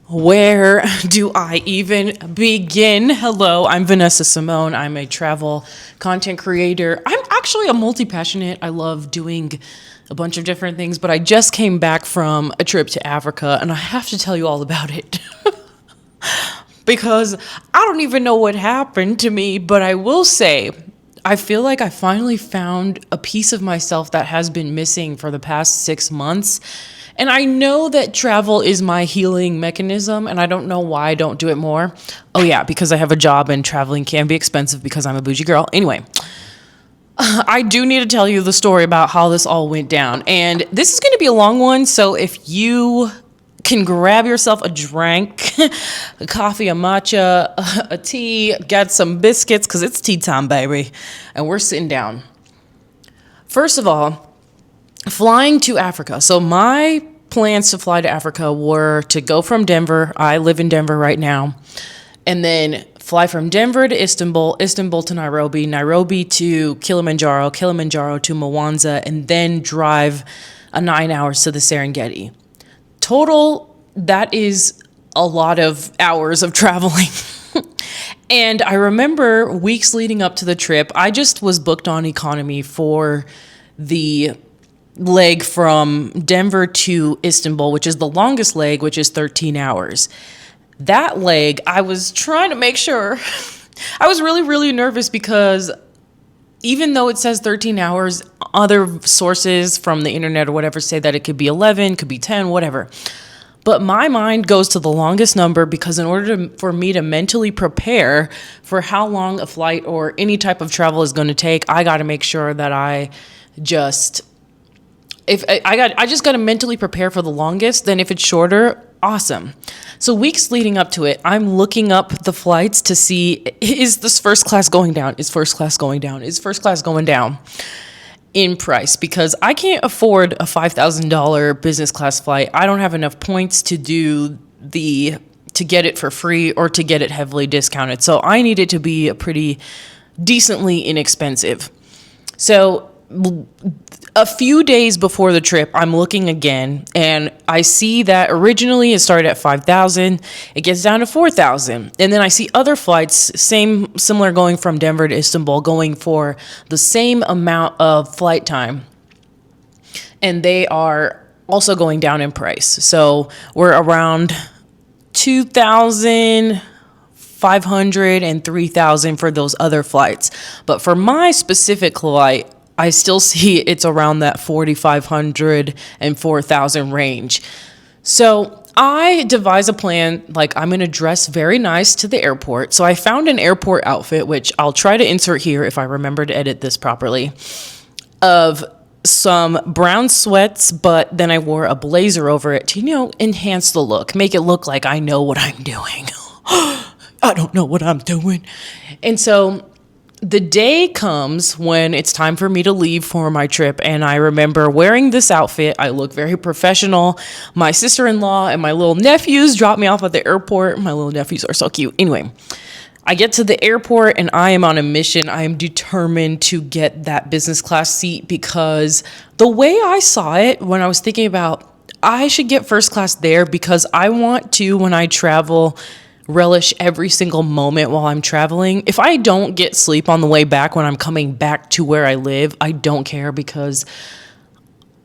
Where do I even begin? Hello, I'm Vanessa Simone. I'm a travel content creator. I'm actually a multi-passionate. I love doing a bunch of different things, but I just came back from a trip to Africa and I have to tell you all about it. Because I don't even know what happened to me, but I will say I feel like I finally found a piece of myself that has been missing for the past 6 months. And I know that travel is my healing mechanism, and I don't know why I don't do it more. Oh yeah, because I have a job and traveling can be expensive because I'm a bougie girl. Anyway, I do need to tell you the story about how this all went down. And this is going to be a long one, so if you can grab yourself a drink, a coffee, a matcha, a tea, get some biscuits, because it's tea time, baby. And we're sitting down. First of all, flying to Africa. So my plans to fly to Africa were to go from Denver. I live in Denver right now. And then fly from Denver to Istanbul, Istanbul to Nairobi, Nairobi to Kilimanjaro, Kilimanjaro to Mwanza, and then drive 9 hours to the Serengeti. Total, that is a lot of hours of traveling. And I remember weeks leading up to the trip, I just was booked on economy for the leg from Denver to Istanbul, which is the longest leg, which is 13 hours. That leg, I was trying to make sure. I was really, really nervous because even though it says 13 hours, other sources from the internet or whatever say that it could be 11, could be 10, whatever. But my mind goes to the longest number because in order for me to mentally prepare for how long a flight or any type of travel is going to take, I got to make sure that I just got to mentally prepare for the longest. Then if it's shorter, awesome. So weeks leading up to it, I'm looking up the flights to see, is this first class going down? Is first class going down? Is first class going down in price? Because I can't afford a $5,000 business class flight. I don't have enough points to get it for free or to get it heavily discounted. So I need it to be a pretty decently inexpensive. So a few days before the trip, I'm looking again, and I see that originally it started at 5,000. It gets down to 4,000. And then I see other flights, similar going from Denver to Istanbul, going for the same amount of flight time. And they are also going down in price. So we're around 2,500 and 3,000 for those other flights. But for my specific flight, I still see it's around that 4,500 and 4,000 range. So I devise a plan, like I'm going to dress very nice to the airport. So I found an airport outfit, which I'll try to insert here if I remember to edit this properly, of some brown sweats, but then I wore a blazer over it to, enhance the look, make it look like I know what I'm doing. I don't know what I'm doing. And so the day comes when it's time for me to leave for my trip, and I remember wearing this outfit. I look very professional. My sister-in-law and my little nephews dropped me off at the airport. My little nephews are so cute. Anyway, I get to the airport and I am on a mission. I am determined to get that business class seat because the way I saw it when I was thinking about I should get first class there because I want to, when I travel, relish every single moment while I'm traveling. If I don't get sleep on the way back when I'm coming back to where I live, I don't care because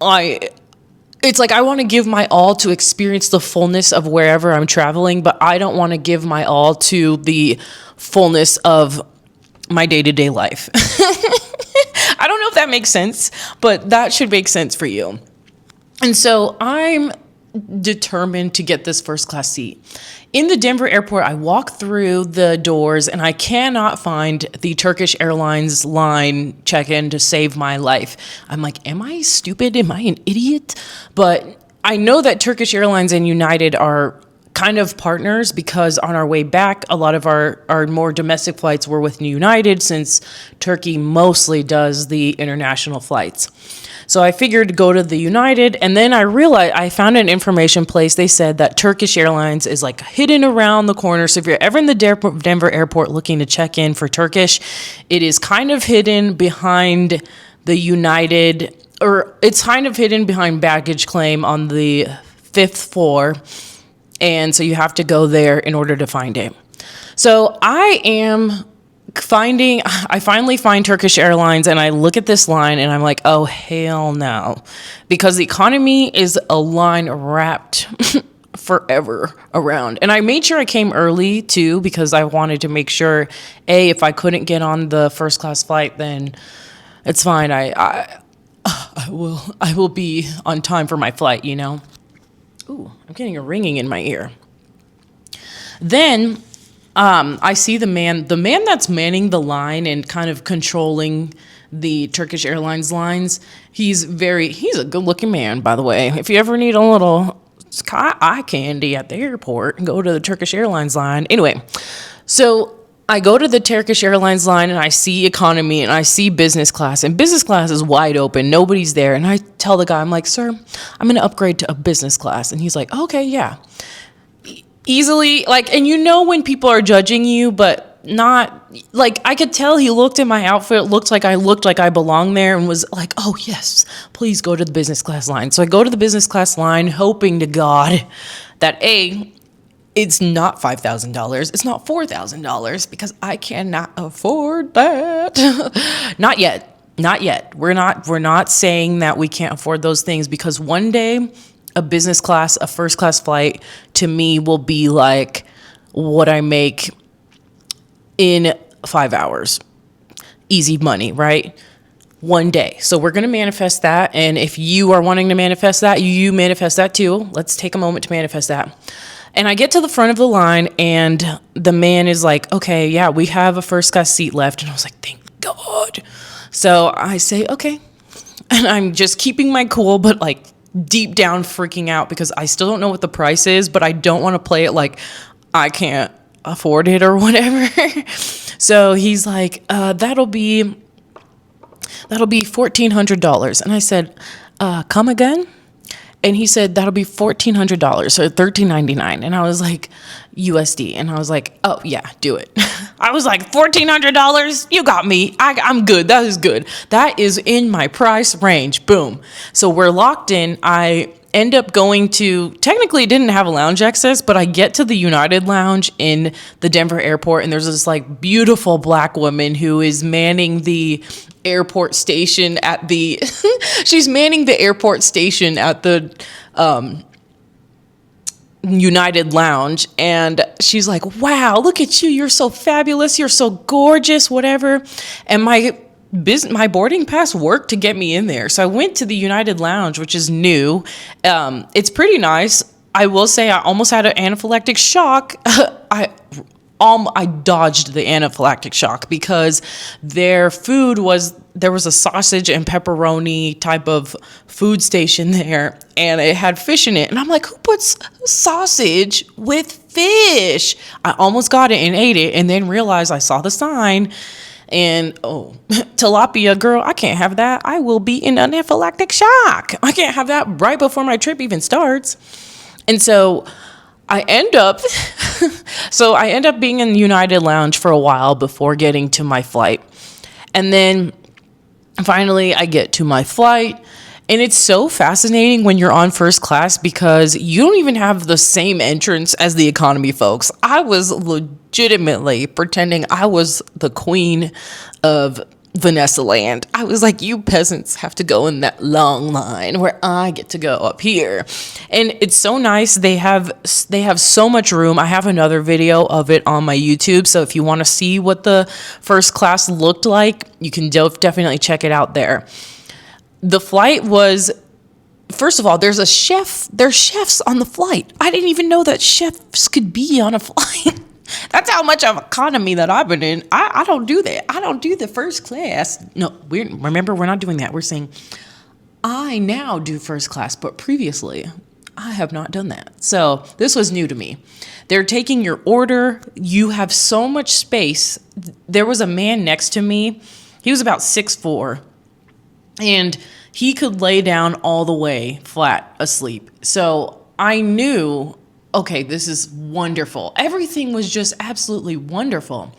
it's like I want to give my all to experience the fullness of wherever I'm traveling, but I don't want to give my all to the fullness of my day-to-day life. I don't know if that makes sense, but that should make sense for you. And so I'm determined to get this first class seat. In the Denver airport, I walk through the doors and I cannot find the Turkish Airlines line check-in to save my life. I'm like, am I stupid? Am I an idiot? But I know that Turkish Airlines and United are kind of partners because on our way back, a lot of our more domestic flights were with United since Turkey mostly does the international flights. So I figured to go to the United, and then I realized I found an information place. They said that Turkish Airlines is like hidden around the corner. So if you're ever in the Denver airport looking to check in for Turkish, it is kind of hidden behind the United, or it's kind of hidden behind baggage claim on the 5th floor. And so you have to go there in order to find it. So I finally find Turkish Airlines, and I look at this line and I'm like, oh, hell no. Because the economy is a line wrapped forever around. And I made sure I came early too, because I wanted to make sure, if I couldn't get on the first class flight, then it's fine. I will be on time for my flight, you know? Ooh, I'm getting a ringing in my ear. Then I see the man that's manning the line and kind of controlling the Turkish Airlines lines. He's a good looking man, by the way. If you ever need a little eye candy at the airport, go to the Turkish Airlines line. Anyway, so I go to the Turkish Airlines line and I see economy and I see business class, and business class is wide open. Nobody's there. And I tell the guy, I'm like, sir, I'm going to upgrade to a business class. And he's like, okay, yeah. Easily, like, and you know when people are judging you, but not, like, I could tell he looked at my outfit, looked like I belonged there, and was like, oh yes, please go to the business class line. So I go to the business class line, hoping to God that it's not $5,000, it's not $4,000, because I cannot afford that. Not yet. We're not saying that we can't afford those things, because one day a first class flight to me will be like what I make in 5 hours. Easy money, right? One day. So we're going to manifest that. And if you are wanting to manifest that, you manifest that too. Let's take a moment to manifest that. And I get to the front of the line and the man is like, okay, yeah, we have a first class seat left. And I was like, thank God. So I say, okay. And I'm just keeping my cool, but like deep down freaking out, because I still don't know what the price is, but I don't want to play it like I can't afford it or whatever. So he's like, that'll be $1,400. And I said, come again? And he said, that'll be $1,400, so $1,399. And I was like, USD. And I was like, oh yeah, do it. I was like, $1,400? You got me. I'm good. That is good. That is in my price range. Boom. So we're locked in. I end up going to, technically didn't have a lounge access, but I get to the United Lounge in the Denver airport, and there's this like beautiful black woman who is manning the airport station at the she's manning the airport station at the United Lounge, and she's like, wow, look at you, you're so fabulous, you're so gorgeous, whatever. And my boarding pass worked to get me in there. So I went to the United Lounge, which is new. It's pretty nice. I will say I almost had an anaphylactic shock. I dodged the anaphylactic shock because there was a sausage and pepperoni type of food station there, and it had fish in it. And I'm like, who puts sausage with fish? I almost got it and ate it, and then realized I saw the sign. And, tilapia, girl, I can't have that. I will be in anaphylactic shock. I can't have that right before my trip even starts. And so I end up being in the United Lounge for a while before getting to my flight. And then finally I get to my flight. And it's so fascinating when you're on first class because you don't even have the same entrance as the economy folks. I was legitimately pretending I was the queen of Vanessa land. I was like, you peasants have to go in that long line where I get to go up here. And it's so nice. They have so much room. I have another video of it on my YouTube. So if you want to see what the first class looked like, you can definitely check it out there. The flight was, first of all, there's chefs on the flight. I didn't even know that chefs could be on a flight. That's how much of economy that I've been in. I don't do that. I don't do the first class. No, remember, we're not doing that. We're saying I now do first class, but previously I have not done that. So this was new to me. They're taking your order. You have so much space. There was a man next to me. He was about 6'4", and he could lay down all the way flat asleep. So I knew, okay, this is wonderful. Everything was just absolutely wonderful.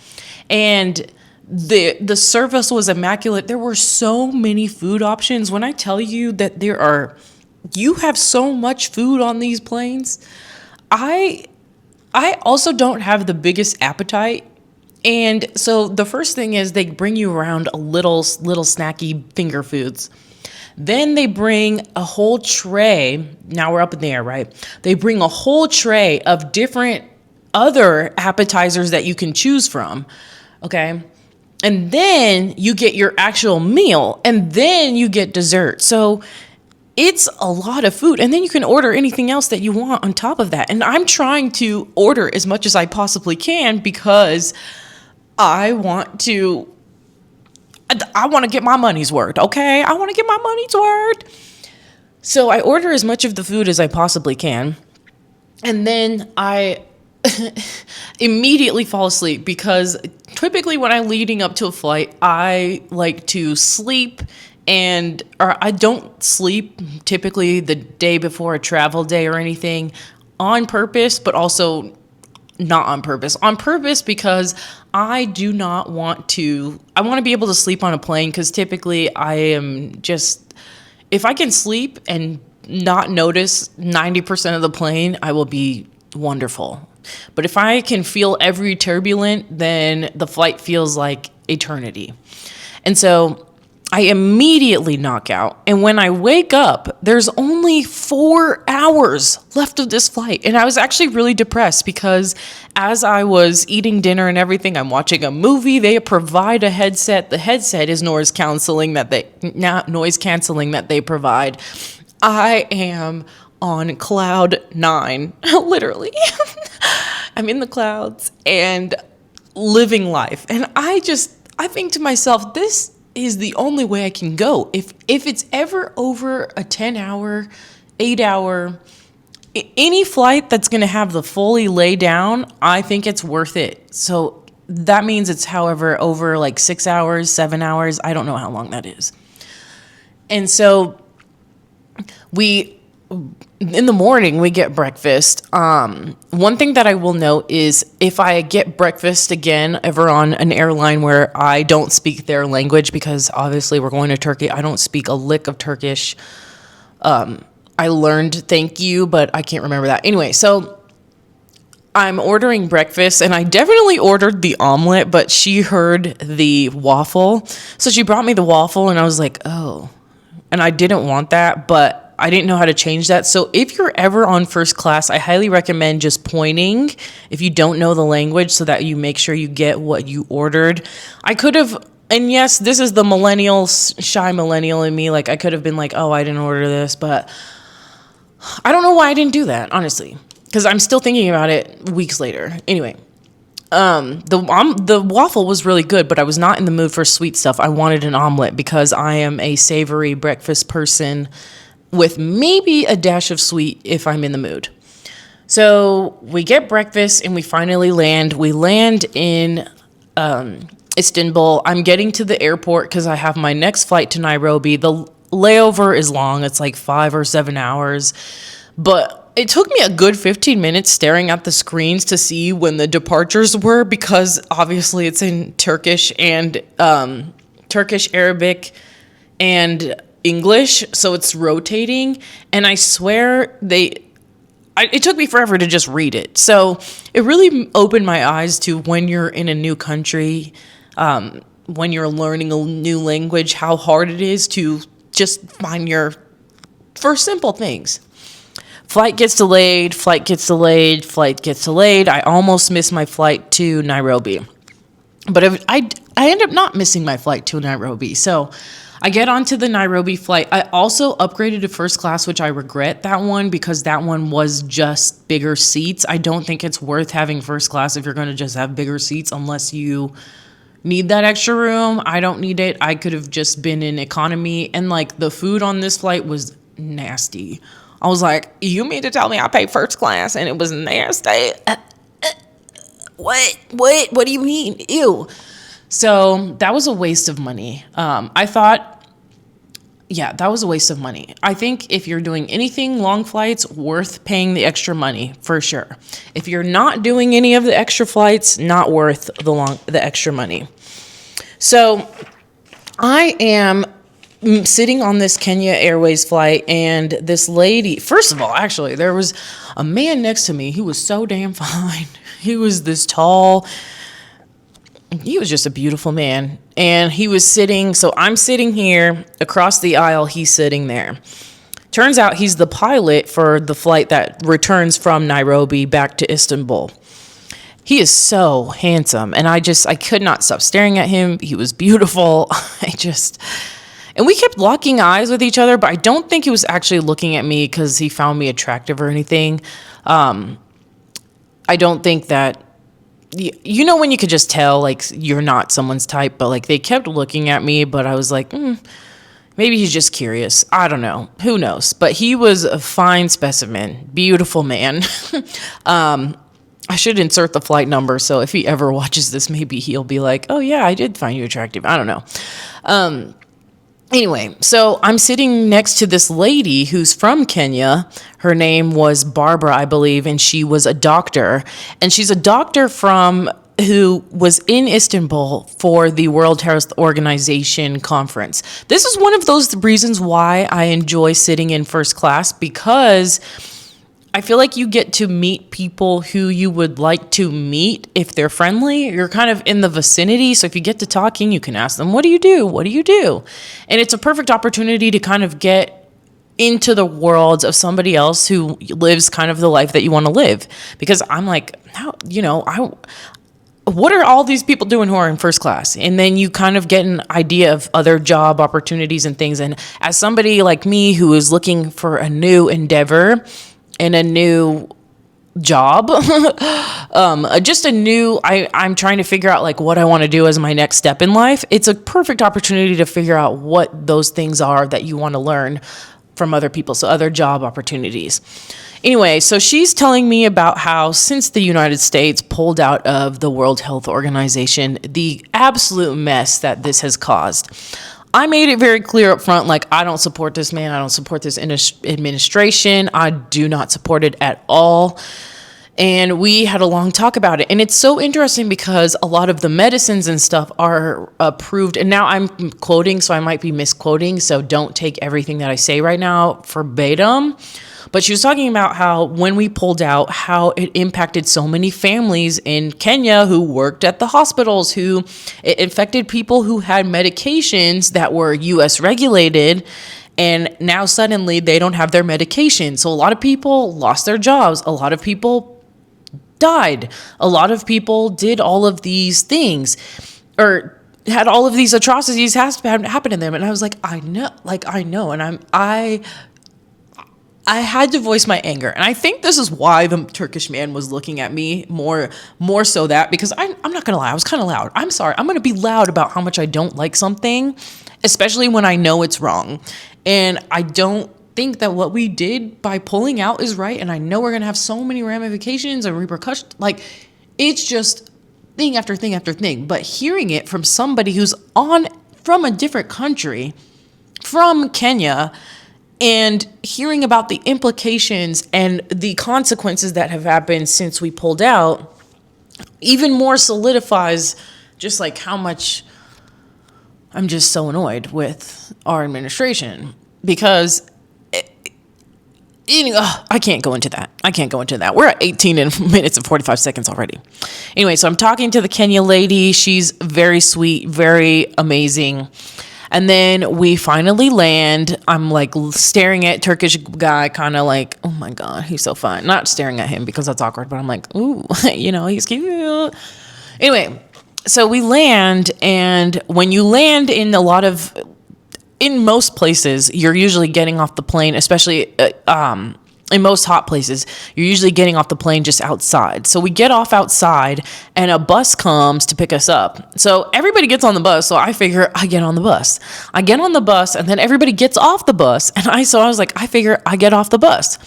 And the service was immaculate. There were so many food options. When I tell you that you have so much food on these planes, I also don't have the biggest appetite. And so the first thing is they bring you around a little snacky finger foods. Then they bring a whole tray. Now we're up in the air, right? They bring a whole tray of different other appetizers that you can choose from. Okay. And then you get your actual meal, and then you get dessert. So it's a lot of food. And then you can order anything else that you want on top of that. And I'm trying to order as much as I possibly can because I want to get my money's worth, okay? I want to get my money's worth. So I order as much of the food as I possibly can. And then I immediately fall asleep because typically when I'm leading up to a flight, I like to sleep or I don't sleep typically the day before a travel day or anything on purpose, but also not on purpose. On purpose because I do not want to, I want to be able to sleep on a plane because typically I am just, if I can sleep and not notice 90% of the plane, I will be wonderful. But if I can feel every turbulent, then the flight feels like eternity. And so I immediately knock out. And when I wake up, there's only 4 hours left of this flight. And I was actually really depressed because as I was eating dinner and everything, I'm watching a movie. They provide a headset. The headset is noise canceling that they provide. I am on cloud 9, literally. I'm in the clouds and living life. And I think to myself, this is the only way I can go. If it's ever over a 10-hour, 8-hour, any flight that's going to have the fully lay down, I think it's worth it. So that means it's however over like 6 hours, 7 hours. I don't know how long that is. And so in the morning, we get breakfast. One thing that I will note is if I get breakfast again ever on an airline where I don't speak their language, because obviously we're going to Turkey, I don't speak a lick of Turkish. I learned thank you, but I can't remember that. Anyway, so I'm ordering breakfast, and I definitely ordered the omelet, but she heard the waffle. So she brought me the waffle, and I was like, oh. And I didn't want that, but I didn't know how to change that. So if you're ever on first class, I highly recommend just pointing if you don't know the language so that you make sure you get what you ordered. I could have, and yes, this is the shy millennial in me. Like I could have been like, oh, I didn't order this, but I don't know why I didn't do that, honestly, because I'm still thinking about it weeks later. Anyway, the waffle was really good, but I was not in the mood for sweet stuff. I wanted an omelet because I am a savory breakfast person with maybe a dash of sweet if I'm in the mood. So we get breakfast and we finally land. We land in Istanbul. I'm getting to the airport because I have my next flight to Nairobi. The layover is long. It's like 5 or 7 hours. But it took me a good 15 minutes staring at the screens to see when the departures were because obviously it's in Turkish and Turkish, Arabic, and English, so it's rotating, and I swear it took me forever to just read it. So it really opened my eyes to when you're in a new country, when you're learning a new language, how hard it is to just find for simple things. Flight gets delayed. I almost missed my flight to Nairobi, but I end up not missing my flight to Nairobi. So I get onto the Nairobi flight. I also upgraded to first class, which I regret that one because that one was just bigger seats. I don't think it's worth having first class if you're going to just have bigger seats unless you need that extra room. I don't need it. I could have just been in economy. And like the food on this flight was nasty. I was like, you mean to tell me I paid first class and it was nasty? What do you mean? Ew. So that was a waste of money. I thought, yeah, that was a waste of money. I think if you're doing anything long flights, worth paying the extra money for sure. If you're not doing any of the extra flights, not worth the extra money. So I am sitting on this Kenya Airways flight, and this lady, first of all, actually, there was a man next to me. He was so damn fine. He was this tall. He was just a beautiful man. And he was sitting, so I'm sitting here across the aisle. He's sitting there. Turns out he's the pilot for the flight that returns from Nairobi back to Istanbul. He is so handsome. And I could not stop staring at him. He was beautiful. And we kept locking eyes with each other, but I don't think he was actually looking at me because he found me attractive or anything. I don't think that, when you could just tell, like, you're not someone's type, but, like, they kept looking at me, but I was like, maybe he's just curious. I don't know. Who knows? But he was a fine specimen. Beautiful man. I should insert the flight number, so if he ever watches this, maybe he'll be like, oh, yeah, I did find you attractive. I don't know. Anyway, so I'm sitting next to this lady who's from Kenya. Her name was Barbara, I believe, and she was a doctor. And she's a doctor who was in Istanbul for the World Health Organization conference. This is one of those reasons why I enjoy sitting in first class, because I feel like you get to meet people who you would like to meet if they're friendly. You're kind of in the vicinity. So if you get to talking, you can ask them, what do you do? What do you do? And it's a perfect opportunity to kind of get into the worlds of somebody else who lives kind of the life that you want to live. Because I'm like, what are all these people doing who are in first class? And then you kind of get an idea of other job opportunities and things. And as somebody like me who is looking for a new endeavor and a new job, I'm trying to figure out like what I want to do as my next step in life. It's a perfect opportunity to figure out what those things are that you want to learn from other people. So other job opportunities. Anyway, so she's telling me about how since the United States pulled out of the World Health Organization, the absolute mess that this has caused. I made it very clear up front, like, I don't support this man. I don't support this administration. I do not support it at all. And we had a long talk about it. And it's so interesting because a lot of the medicines and stuff are approved. And now I'm quoting, so I might be misquoting. So don't take everything that I say right now verbatim. But she was talking about how when we pulled out, how it impacted so many families in Kenya who worked at the hospitals, who it affected people who had medications that were US regulated. And now suddenly they don't have their medication. So a lot of people lost their jobs. A lot of people died. A lot of people did all of these things or had all of these atrocities happen to them. And I was like, I know. And I had to voice my anger. And I think this is why the Turkish man was looking at me more so that, because I'm not going to lie, I was kind of loud. I'm sorry. I'm going to be loud about how much I don't like something, especially when I know it's wrong. And I don't think that what we did by pulling out is right. And I know we're going to have so many ramifications and repercussions. Like, it's just thing after thing after thing. But hearing it from somebody who's from a different country, from Kenya, and hearing about the implications and the consequences that have happened since we pulled out even more solidifies just like how much I'm just so annoyed with our administration, because I can't go into that. We're at 18 minutes and 45 seconds already. Anyway, so I'm talking to the Kenya lady. She's very sweet, very amazing. And then we finally land. I'm like staring at Turkish guy, kind of like, oh my God, he's so fine. Not staring at him because that's awkward, but I'm like, ooh, he's cute. Anyway, so we land, and when you land in most places, you're usually getting off the plane, especially in most hot places, you're usually getting off the plane just outside. So we get off outside and a bus comes to pick us up. So everybody gets on the bus. So I figure I get on the bus. I get on the bus and then everybody gets off the bus. And I was like, I figure I get off the bus.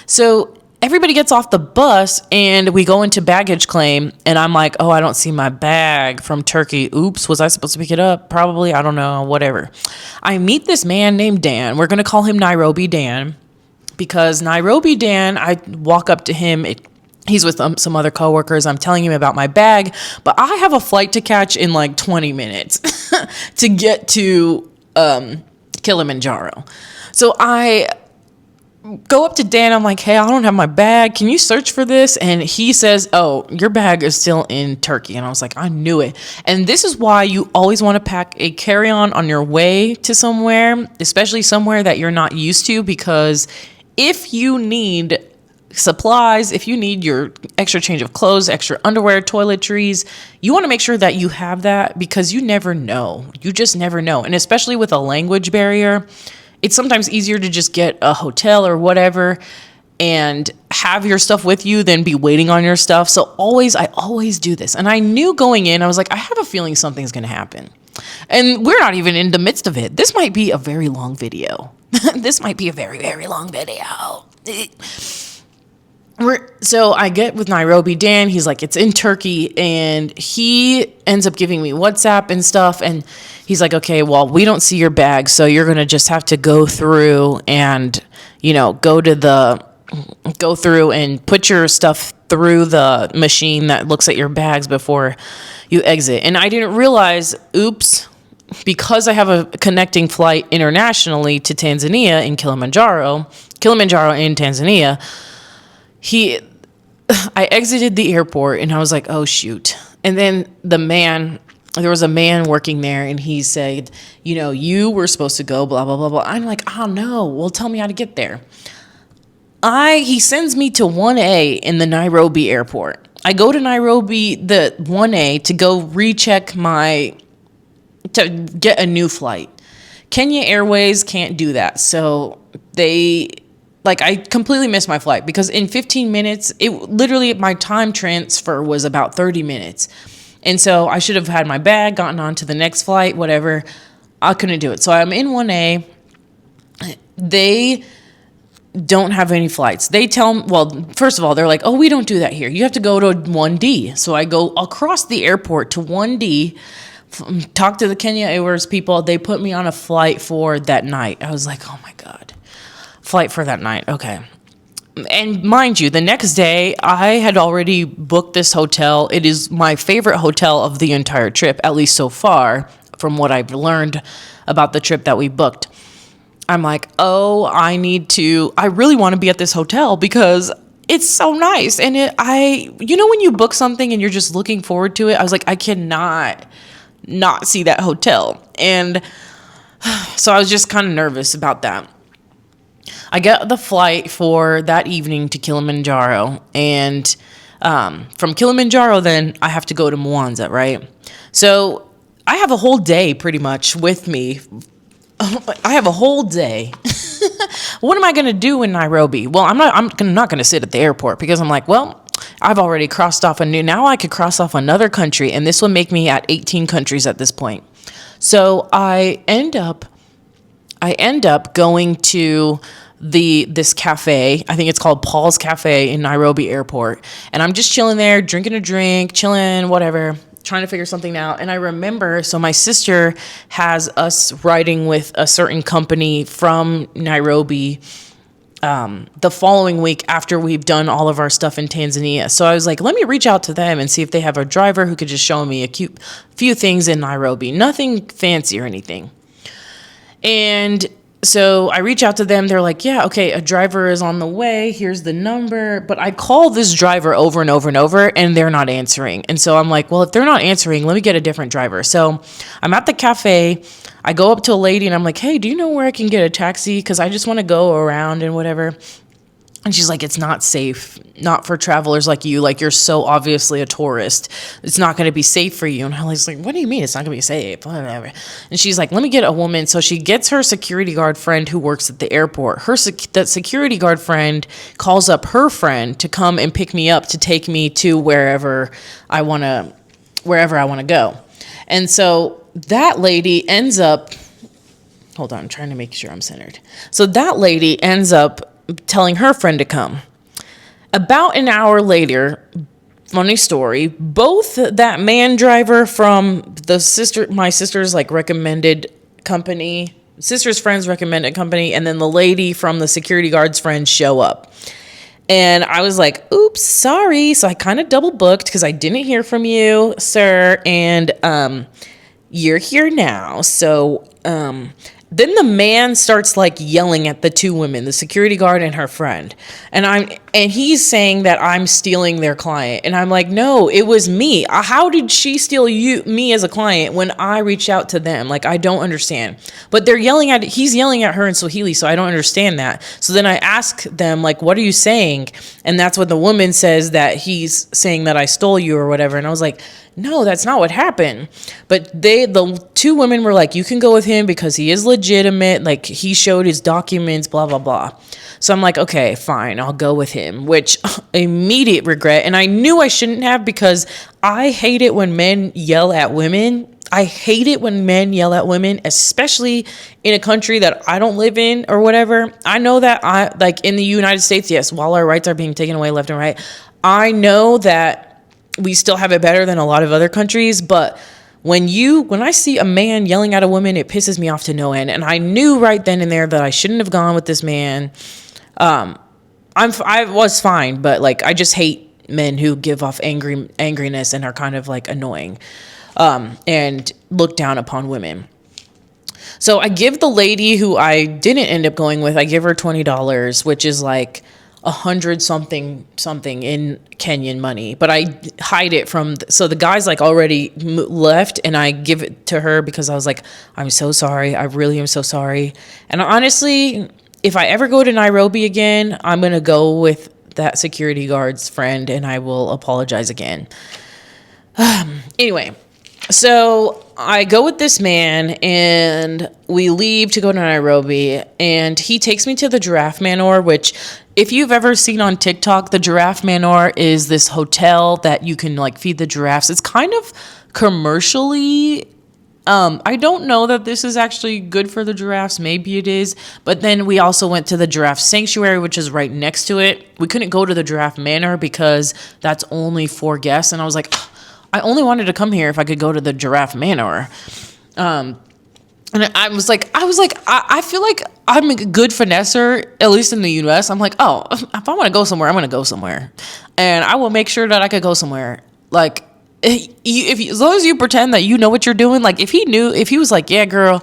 So everybody gets off the bus and we go into baggage claim. And I'm like, oh, I don't see my bag from Turkey. Oops, was I supposed to pick it up? Probably. I don't know. Whatever. I meet this man named Dan. We're going to call him Nairobi Dan. Because Nairobi Dan, I walk up to him. He's with some other coworkers. I'm telling him about my bag. But I have a flight to catch in like 20 minutes to get to Kilimanjaro. So I go up to Dan. I'm like, hey, I don't have my bag. Can you search for this? And he says, oh, your bag is still in Turkey. And I was like, I knew it. And this is why you always want to pack a carry-on on your way to somewhere, especially somewhere that you're not used to, because if you need supplies, if you need your extra change of clothes, extra underwear, toiletries, you want to make sure that you have that, because you never know. You just never know. And especially with a language barrier, it's sometimes easier to just get a hotel or whatever and have your stuff with you than be waiting on your stuff. So I always do this. And I knew going in, I was like, I have a feeling something's going to happen. And we're not even in the midst of it. This might be a very long video. This might be a very, very long video. So I get with Nairobi Dan. He's like, it's in Turkey. And he ends up giving me WhatsApp and stuff. And he's like, okay, well, we don't see your bag. So you're going to just have to go through and, go through and put your stuff through the machine that looks at your bags before you exit. And I didn't realize, oops, because I have a connecting flight internationally to Tanzania in Kilimanjaro in Tanzania, I exited the airport and I was like, oh shoot. And then there was a man working there and he said, you were supposed to go blah, blah, blah, blah. I'm like, oh no, well, tell me how to get there. He sends me to 1A in the Nairobi airport. I go to Nairobi, the 1A, to go recheck to get a new flight. Kenya Airways can't do that. So I completely missed my flight, because in 15 minutes, my time transfer was about 30 minutes. And so I should have had my bag, gotten on to the next flight, whatever. I couldn't do it. So I'm in 1A. They don't have any flights. They tell me, well, first of all, they're like, oh, we don't do that here. You have to go to 1D. So I go across the airport to 1D, talk to the Kenya Airways people. They put me on a flight for that night. I was like, oh my God. Flight for that night. Okay. And mind you, the next day I had already booked this hotel. It is my favorite hotel of the entire trip, at least so far, from what I've learned about the trip that we booked. I'm like, oh, I really want to be at this hotel because it's so nice. And when you book something and you're just looking forward to it, I was like, I cannot not see that hotel. And so I was just kind of nervous about that. I get the flight for that evening to Kilimanjaro, and from Kilimanjaro, then I have to go to Mwanza, right? So I have a whole day pretty much with me. I have a whole day. What am I going to do in Nairobi? Well, I'm not going to sit at the airport, because I'm like, well, I've already crossed off now I could cross off another country, and this will make me at 18 countries at this point. So I end up going to this cafe. I think it's called Paul's Cafe in Nairobi Airport. And I'm just chilling there, drinking a drink, chilling, whatever, trying to figure something out. And I remember, so my sister has us riding with a certain company from Nairobi the following week after we've done all of our stuff in Tanzania. So I was like, let me reach out to them and see if they have a driver who could just show me a few things in Nairobi. Nothing fancy or anything. And so I reach out to them. They're like, yeah, okay, a driver is on the way. Here's the number. But I call this driver over and over and over, and they're not answering. And so I'm like, well, if they're not answering, let me get a different driver. So I'm at the cafe. I go up to a lady, and I'm like, hey, do you know where I can get a taxi? Because I just want to go around and whatever. And she's like, it's not safe, not for travelers like you. Like, you're so obviously a tourist. It's not going to be safe for you. And I was like, what do you mean it's not going to be safe? Whatever. And she's like, let me get a woman. So she gets her security guard friend who works at the airport. That security guard friend calls up her friend to come and pick me up to take me to wherever I want to go. And so that lady ends up, hold on, I'm trying to make sure I'm centered. So that lady ends up telling her friend to come. About an hour later, funny story, both that man driver from my sister's recommended company, sister's friend's recommended company, and then the lady from the security guard's friend show up. And I was like, oops, sorry. So I kind of double booked because I didn't hear from you, sir. And you're here now. So Then the man starts like yelling at the two women, the security guard and her friend. And he's saying that I'm stealing their client. And I'm like, no, it was me. How did she steal me as a client when I reached out to them? Like, I don't understand. But he's yelling at her in Swahili, so I don't understand that. So then I ask them, like, what are you saying? And that's what the woman says, that he's saying that I stole you or whatever. And I was like, no, that's not what happened. But the two women were like, you can go with him because he is legitimate. Like, he showed his documents, blah, blah, blah. So I'm like, okay, fine, I'll go with him, which immediate regret. And I knew I shouldn't have, because I hate it when men yell at women. I hate it when men yell at women, especially in a country that I don't live in or whatever. I know that like in the United States, yes, while our rights are being taken away left and right, I know that we still have it better than a lot of other countries. But when I see a man yelling at a woman, it pisses me off to no end. And I knew right then and there that I shouldn't have gone with this man. I was fine, but like, I just hate men who give off angriness and are kind of like annoying, and look down upon women. So I give the lady who I didn't end up going with, I give her $20, which is like 100 something in Kenyan money, but I hide it so the guy's like already left, and I give it to her because I was like, I'm so sorry. I really am so sorry. And honestly, if I ever go to Nairobi again, I'm going to go with that security guard's friend and I will apologize again. Anyway, so I go with this man and we leave to go to Nairobi, and he takes me to the Giraffe Manor, which, if you've ever seen on TikTok, the Giraffe Manor is this hotel that you can like feed the giraffes. It's kind of commercially, I don't know that this is actually good for the giraffes. Maybe it is. But then we also went to the Giraffe Sanctuary, which is right next to it. We couldn't go to the Giraffe Manor because that's only for guests. And I was like, I only wanted to come here if I could go to the Giraffe Manor. And I was like, I feel like I'm a good finesser, at least in the U.S. I'm like, oh, if I want to go somewhere, I'm going to go somewhere. And I will make sure that I could go somewhere. Like, as long as you pretend that you know what you're doing, like if he was like, yeah, girl,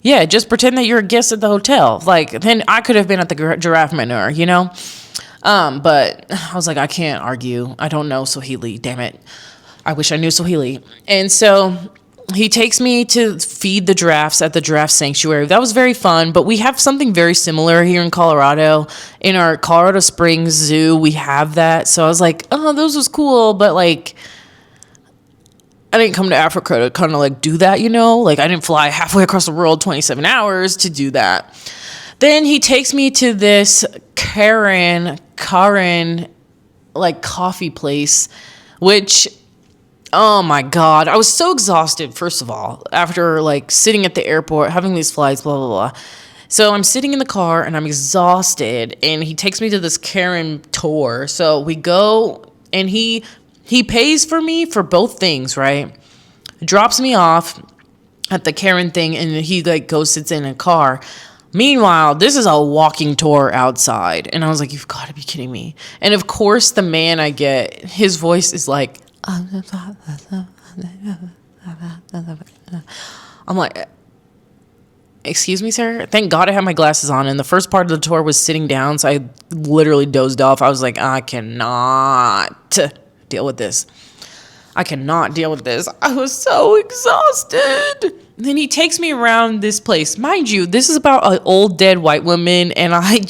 yeah, just pretend that you're a guest at the hotel. Like, then I could have been at the Giraffe Manor, you know? But I was like, I can't argue. I don't know Swahili, damn it. I wish I knew Swahili. And so he takes me to feed the giraffes at the Giraffe Sanctuary. That was very fun, but we have something very similar here in Colorado. In our Colorado Springs Zoo, we have that. So I was like, oh, those was cool, but like, I didn't come to Africa to kind of like do that, you know? Like, I didn't fly halfway across the world, 27 hours to do that. Then he takes me to this Karen, like coffee place, which, oh my God, I was so exhausted, first of all, after like sitting at the airport, having these flights, blah, blah, blah. So I'm sitting in the car and I'm exhausted, and he takes me to this Karen tour. So we go, and he pays for me for both things, right? Drops me off at the Karen thing, and he like sits in a car. Meanwhile, this is a walking tour outside. And I was like, you've got to be kidding me. And of course, the man I get, his voice is like, I'm like, excuse me, sir? Thank God I had my glasses on. And the first part of the tour was sitting down, so I literally dozed off. I was like, I cannot deal with this. I cannot deal with this. I was so exhausted. And then he takes me around this place. Mind you, this is about an old dead white woman, and I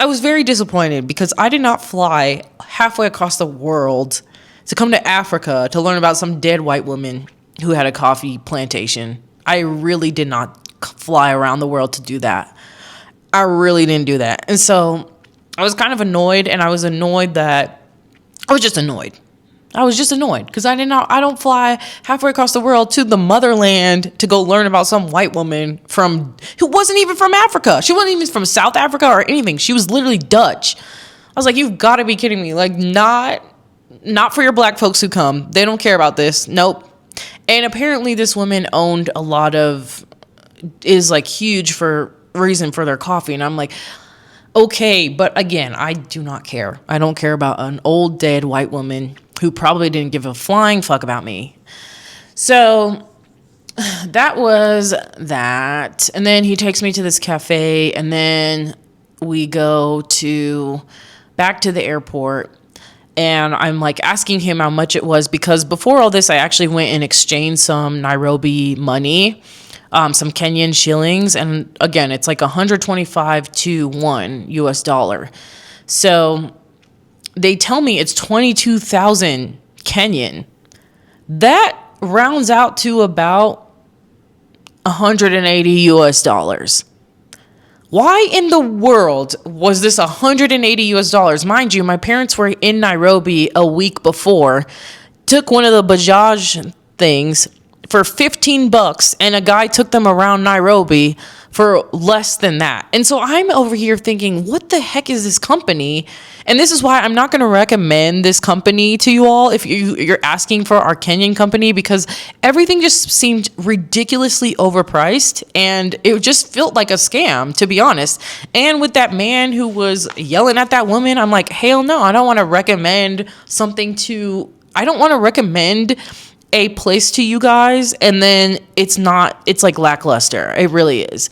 was very disappointed because I did not fly halfway across the world to come to Africa to learn about some dead white woman who had a coffee plantation. I really did not fly around the world to do that. I really didn't do that. And so I was kind of annoyed, and I was just annoyed because I don't fly halfway across the world to the motherland to go learn about some white woman who wasn't even from Africa. She wasn't even from South Africa or anything. She was literally Dutch. I was like, you've got to be kidding me. Like, not for your black folks who come. They don't care about this. Nope. And apparently this woman is like huge for reason for their coffee. And I'm like, okay, but again, I do not care. I don't care about an old dead white woman who probably didn't give a flying fuck about me. So that was that. And then he takes me to this cafe, and then we go to back to the airport. And I'm like asking him how much it was, because before all this, I actually went and exchanged some Nairobi money, some Kenyan shillings. And again, it's like 125 to $1. So they tell me it's 22,000 Kenyan. That rounds out to about 180 US dollars. Why in the world was this 180 US dollars? Mind you, my parents were in Nairobi a week before, took one of the Bajaj things for 15 bucks, and a guy took them around Nairobi for less than that. And so I'm over here thinking, what the heck is this company? And this is why I'm not going to recommend this company to you all if you're asking for our Kenyan company, because everything just seemed ridiculously overpriced, and it just felt like a scam, to be honest. And with that man who was yelling at that woman, I'm like, hell no, I don't want to recommend a place to you guys, and then it's like lackluster. It really is.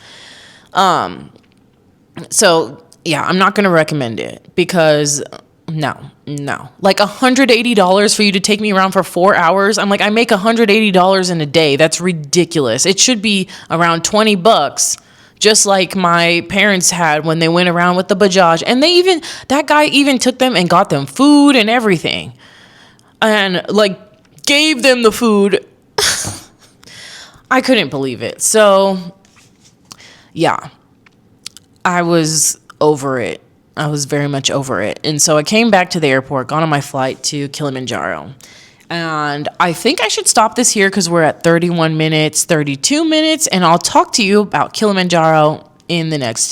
So yeah, I'm not going to recommend it, because no. Like $180 for you to take me around for 4 hours. I'm like, I make $180 in a day. That's ridiculous. It should be around 20 bucks. Just like my parents had when they went around with the Bajaj. And that guy even took them and got them food and everything. And like, gave them the food. I couldn't believe it. So, yeah, I was over it. I was very much over it. And so I came back to the airport, got on my flight to Kilimanjaro. And I think I should stop this here because we're at 32 minutes, and I'll talk to you about Kilimanjaro in the next